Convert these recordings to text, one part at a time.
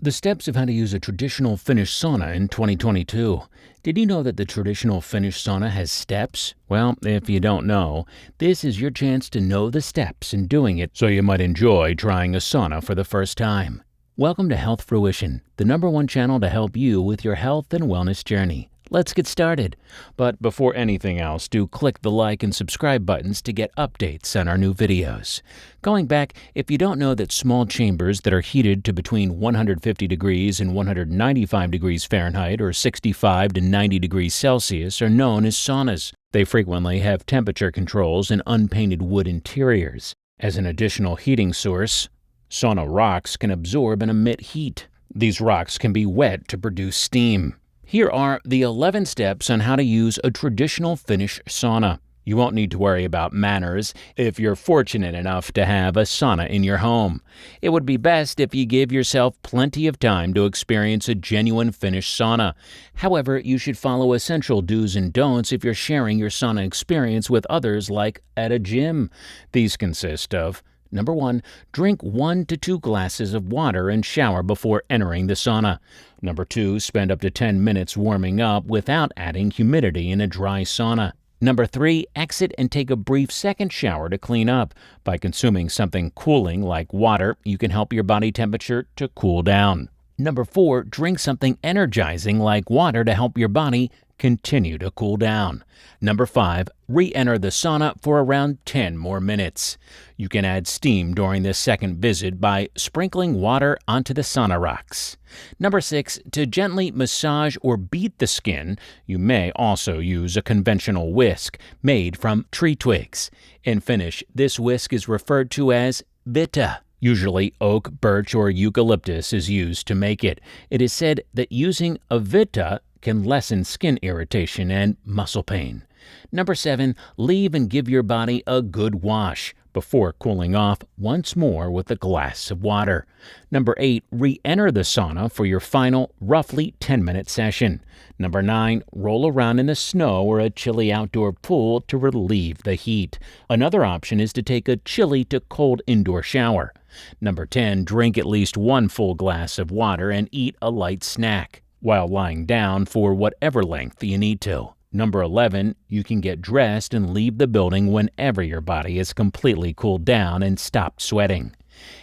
The steps of how to use a traditional Finnish sauna in 2022. Did you know that the traditional Finnish sauna has steps? Well, if you don't know, this is your chance to know the steps in doing it so you might enjoy trying a sauna for the first time. Welcome to Health Fruition, the #1 channel to help you with your health and wellness journey. Let's get started. But before anything else, do click the like and subscribe buttons to get updates on our new videos. Going back, if you don't know that small chambers that are heated to between 150 degrees and 195 degrees Fahrenheit or 65 to 90 degrees Celsius are known as saunas. They frequently have temperature controls and unpainted wood interiors. As an additional heating source, sauna rocks can absorb and emit heat. These rocks can be wet to produce steam. Here are the 11 steps on how to use a traditional Finnish sauna. You won't need to worry about manners if you're fortunate enough to have a sauna in your home. It would be best if you give yourself plenty of time to experience a genuine Finnish sauna. However, you should follow essential do's and don'ts if you're sharing your sauna experience with others, like at a gym. These consist of: Number 1, drink 1 to 2 glasses of water and shower before entering the sauna. Number 2, spend up to 10 minutes warming up without adding humidity in a dry sauna. Number 3, exit and take a brief second shower to clean up. By consuming something cooling like water, you can help your body temperature to cool down. Number 4, drink something energizing like water to help your body continue to cool down. Number 5, re-enter the sauna for around 10 more minutes. You can add steam during this second visit by sprinkling water onto the sauna rocks. Number 6, to gently massage or beat the skin, you may also use a conventional whisk made from tree twigs. In Finnish, this whisk is referred to as vita. Usually oak, birch, or eucalyptus is used to make it. It is said that using a vita can lessen skin irritation and muscle pain. Number 7, leave and give your body a good wash before cooling off once more with a glass of water. Number 8, re-enter the sauna for your final, roughly 10-minute session. Number 9, roll around in the snow or a chilly outdoor pool to relieve the heat. Another option is to take a chilly to cold indoor shower. Number 10, drink at least 1 full glass of water and eat a light snack while lying down for whatever length you need to. Number 11, you can get dressed and leave the building whenever your body is completely cooled down and stopped sweating.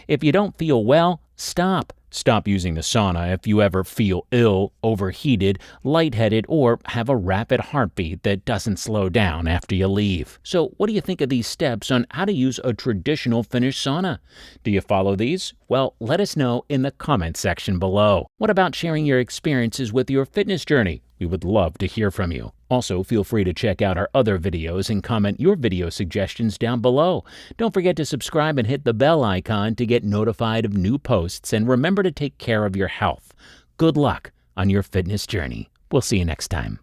If you don't feel well, stop. Stop using the sauna if you ever feel ill, overheated, lightheaded, or have a rapid heartbeat that doesn't slow down after you leave. So what do you think of these steps on how to use a traditional Finnish sauna? Do you follow these? Well, let us know in the comment section below. What about sharing your experiences with your fitness journey? We would love to hear from you. Also, feel free to check out our other videos and comment your video suggestions down below. Don't forget to subscribe and hit the bell icon to get notified of new posts, and remember to take care of your health. Good luck on your fitness journey. We'll see you next time.